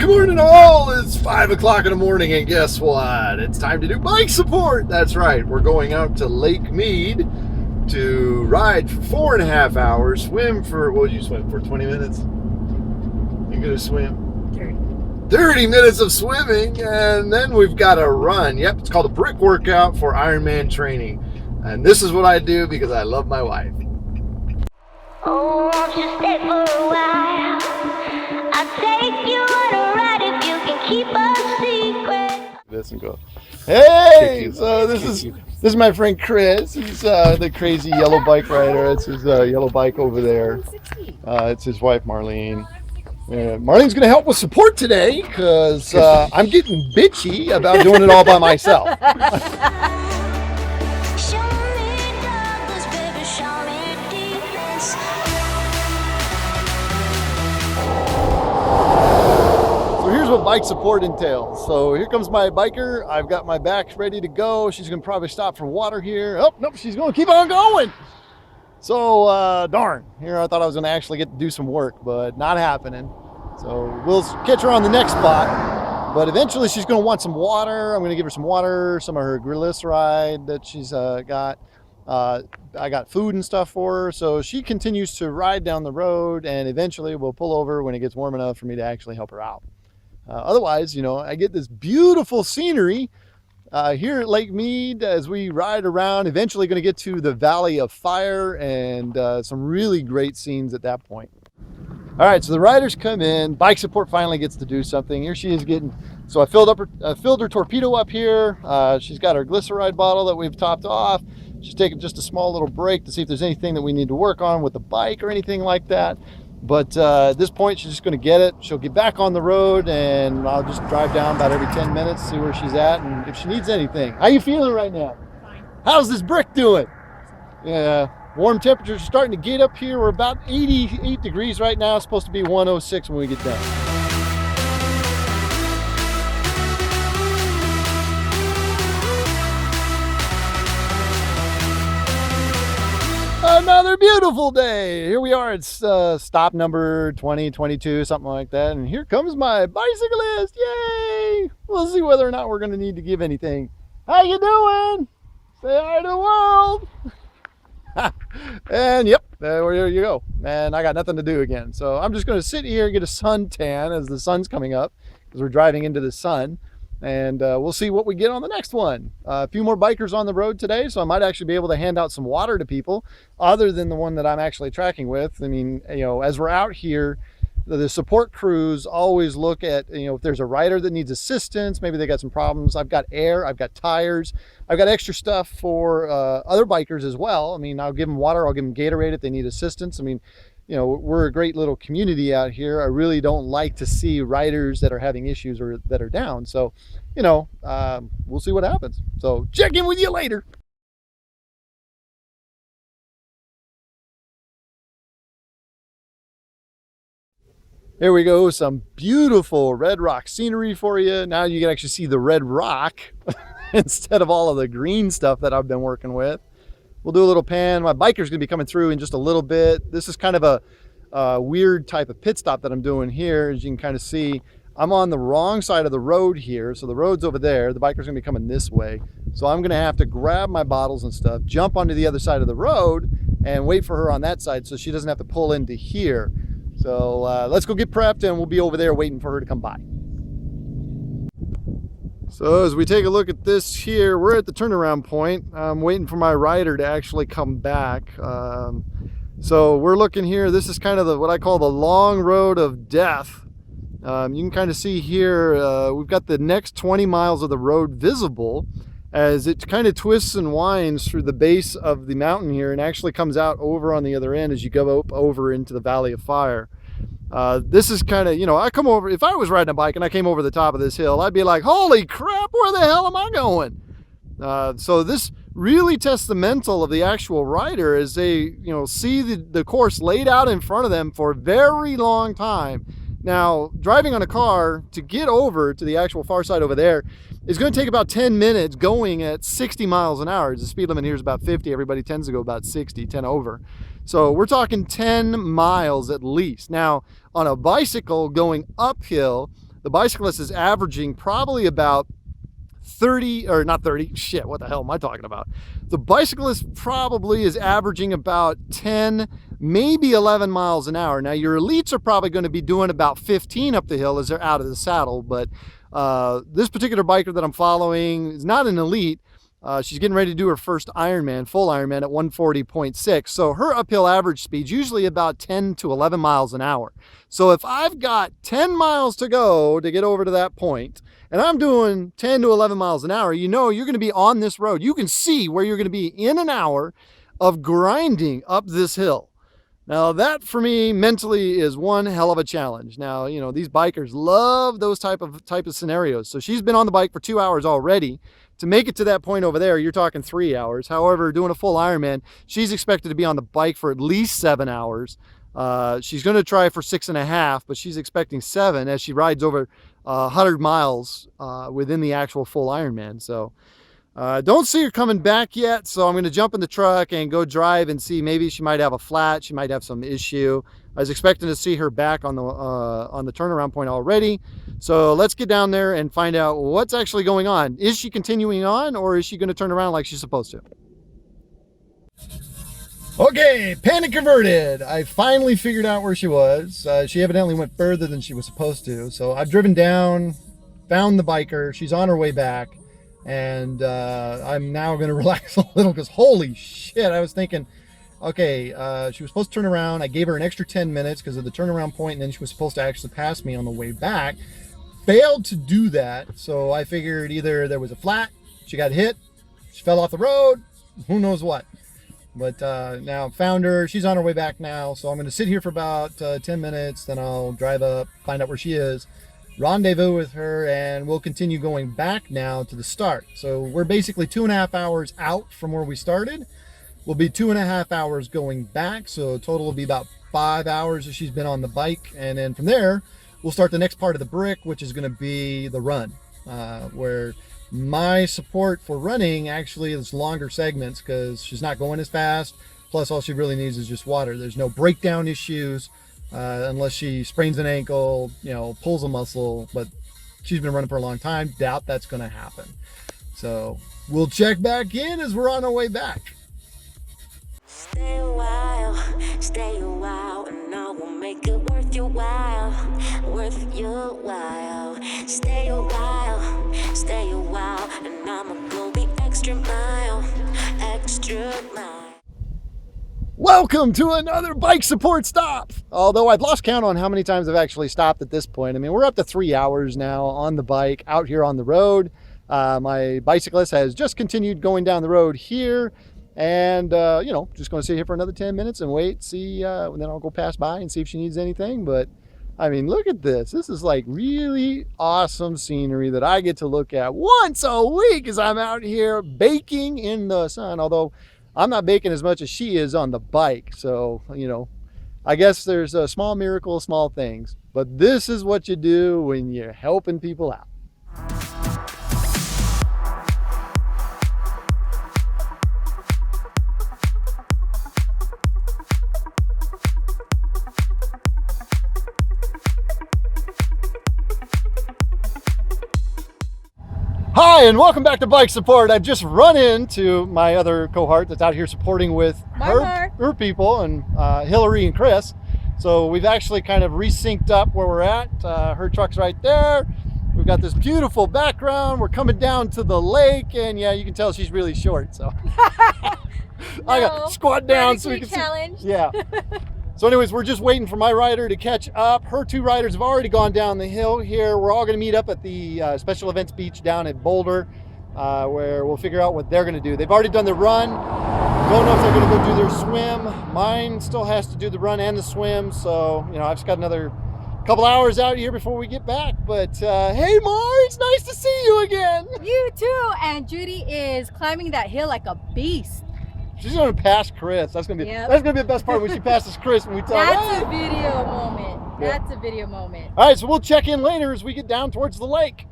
Good morning all, it's 5 o'clock in the morning and guess what? It's time to do bike support. That's right, we're going out to Lake Meade to ride for 4.5 hours, swim for, what did you swim for, 20 minutes? You're gonna swim? 30 minutes of swimming, and then we've got to run. Yep, it's called a brick workout for Ironman training. And this is what I do because I love my wife. Oh, won't you stay for a while? I'll take you on a ride if you can keep a secret. This and go. Hey, so this is my friend Chris. He's the crazy yellow bike rider. It's his yellow bike over there. It's his wife Marlene. Marlene's gonna help with support today because I'm getting bitchy about doing it all by myself. Show me dollars, baby, show me defense. So here's what bike support entails. So here comes my biker. I've got my back ready to go. She's gonna probably stop for water here. Oh, nope, she's gonna keep on going. So darn, here I thought I was gonna actually get to do some work, but not happening. So we'll catch her on the next spot. But eventually she's gonna want some water. I'm gonna give her some water, some of her glyceride that she's got. I got food and stuff for her. So she continues to ride down the road, and eventually we'll pull over when it gets warm enough for me to actually help her out. Otherwise, you know, I get this beautiful scenery here at Lake Meade as we ride around, eventually going to get to the Valley of Fire and some really great scenes at that point. All right, so the riders come in, bike support finally gets to do something. Here she is getting, so I filled her torpedo up here. She's got her glyceride bottle that we've topped off. She's taking just a small little break to see if there's anything that we need to work on with the bike or anything like that. But at this point, she's just going to get it. She'll get back on the road, and I'll just drive down about every 10 minutes, see where she's at, and if she needs anything. How you feeling right now? Fine. How's this brick doing? Yeah, warm temperatures are starting to get up here. We're about 88 degrees right now. It's supposed to be 106 when we get done. Another beautiful day. Here we are. It's stop number 20, 22, something like that. And here comes my bicyclist. Yay! We'll see whether or not we're going to need to give anything. How you doing? Say hi to the world. And yep, there you go. And I got nothing to do again. So I'm just going to sit here and get a suntan as the sun's coming up because we're driving into the sun. And we'll see what we get on the next one. A few more bikers on the road today, so I might actually be able to hand out some water to people other than the one that I'm actually tracking with. I mean, you know, as we're out here, the support crews always look at, you know, if there's a rider that needs assistance, maybe they got some problems. I've got air, I've got tires, I've got extra stuff for other bikers as well. I mean, I'll give them water, I'll give them Gatorade if they need assistance. I mean, you know, we're a great little community out here. I really don't like to see riders that are having issues or that are down. So, you know, we'll see what happens. So check in with you later. Here we go. Some beautiful red rock scenery for you. Now you can actually see the red rock instead of all of the green stuff that I've been working with. We'll do a little pan. My biker's gonna be coming through in just a little bit. This is kind of a weird type of pit stop that I'm doing here. As you can kind of see, I'm on the wrong side of the road here. So the road's over there. The biker's gonna be coming this way. So I'm gonna have to grab my bottles and stuff, jump onto the other side of the road and wait for her on that side so she doesn't have to pull into here. So let's go get prepped and we'll be over there waiting for her to come by. So as we take a look at this here, we're at the turnaround point. I'm waiting for my rider to actually come back. So we're looking here. This is kind of what I call the long road of death. You can kind of see here, we've got the next 20 miles of the road visible as it kind of twists and winds through the base of the mountain here and actually comes out over on the other end as you go up over into the Valley of Fire. This is kind of, you know, I come over, if I was riding a bike and I came over the top of this hill, I'd be like, holy crap, where the hell am I going? So this really tests the mental of the actual rider as they, you know, see the course laid out in front of them for a very long time. Now, driving on a car to get over to the actual far side over there is going to take about 10 minutes going at 60 miles an hour. The speed limit here is about 50. Everybody tends to go about 60, 10 over. So we're talking 10 miles at least. Now, on a bicycle going uphill, the bicyclist is averaging probably about 30, or not 30, shit, what the hell am I talking about? The bicyclist probably is averaging about 10, maybe 11 miles an hour. Now, your elites are probably going to be doing about 15 up the hill as they're out of the saddle, but this particular biker that I'm following is not an elite. She's getting ready to do her first Ironman, full Ironman at 140.6. So her uphill average speed's usually about 10 to 11 miles an hour. So if I've got 10 miles to go to get over to that point, and I'm doing 10 to 11 miles an hour, you know you're going to be on this road. You can see where you're going to be in an hour of grinding up this hill. Now that for me mentally is one hell of a challenge. Now, you know, these bikers love those type of scenarios. So she's been on the bike for 2 hours already. To make it to that point over there, you're talking 3 hours. However, doing a full Ironman, she's expected to be on the bike for at least 7 hours. She's going to try for 6.5, but she's expecting 7 as she rides over 100 miles within the actual full Ironman. So don't see her coming back yet, so I'm going to jump in the truck and go drive and see. Maybe she might have a flat. She might have some issue. I was expecting to see her back on the turnaround point already. So let's get down there and find out what's actually going on. Is she continuing on, or is she going to turn around like she's supposed to? Okay, panic averted. I finally figured out where she was. She evidently went further than she was supposed to. So I've driven down, found the biker. She's on her way back. And I'm now going to relax a little because holy shit, I was thinking, okay, she was supposed to turn around. I gave her an extra 10 minutes because of the turnaround point, and then she was supposed to actually pass me on the way back. Failed to do that, so I figured either there was a flat, she got hit, she fell off the road, who knows what. But now found her, she's on her way back now, so I'm going to sit here for about 10 minutes, then I'll drive up, find out where she is, rendezvous with her, and we'll continue going back now to the start. So we're basically 2.5 hours out from where we started. We'll be 2.5 hours going back, so total will be about 5 hours that she's been on the bike, and then from there we'll start the next part of the brick, which is going to be the run, where my support for running actually is longer segments because she's not going as fast, plus all she really needs is just water. There's no breakdown issues unless she sprains an ankle, you know, pulls a muscle, but she's been running for a long time. Doubt that's going to happen. So we'll check back in as we're on our way back. Stay a while, and I will make it worth your while, worth your while. Stay a while, and I'ma go the extra mile, extra mile. Welcome to another bike support stop. Although I've lost count on how many times I've actually stopped at this point. I mean, we're up to 3 hours now on the bike out here on the road. My bicyclist has just continued going down the road here. And, you know, just going to sit here for another 10 minutes and wait, see, and then I'll go pass by and see if she needs anything. But, I mean, look at this. This is like really awesome scenery that I get to look at once a week as I'm out here baking in the sun. Although I'm not baking as much as she is on the bike. So, you know, I guess there's a small miracle, small things. But this is what you do when you're helping people out. Hi, and welcome back to Bike Support. I've just run into my other cohort that's out here supporting with her people, and Hillary and Chris. So we've actually kind of resynced up where we're at. Her truck's right there. We've got this beautiful background. We're coming down to the lake, and yeah, you can tell she's really short. So I got squat down so we can see. Yeah. So anyways, we're just waiting for my rider to catch up. Her two riders have already gone down the hill here. We're all going to meet up at the special events beach down at Boulder, where we'll figure out what they're going to do. They've already done the run. Don't know if they're going to go do their swim. Mine still has to do the run and the swim. So, you know, I've just got another couple hours out here before we get back. But hey, Mar, it's nice to see you again. You too. And Judy is climbing that hill like a beast. She's going to pass Chris. That's going to be the best part when she passes Chris and we tell her. That's a video moment. Yeah. That's a video moment. All right, so we'll check in later as we get down towards the lake.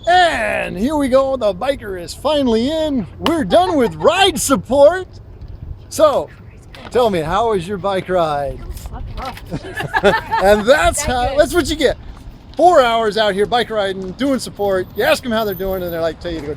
And here we go. The biker is finally in. We're done with ride support. So, tell me, how was your bike ride? And that's what you get. 4 hours out here bike riding, doing support. You ask them how they're doing, and they're like, tell you to go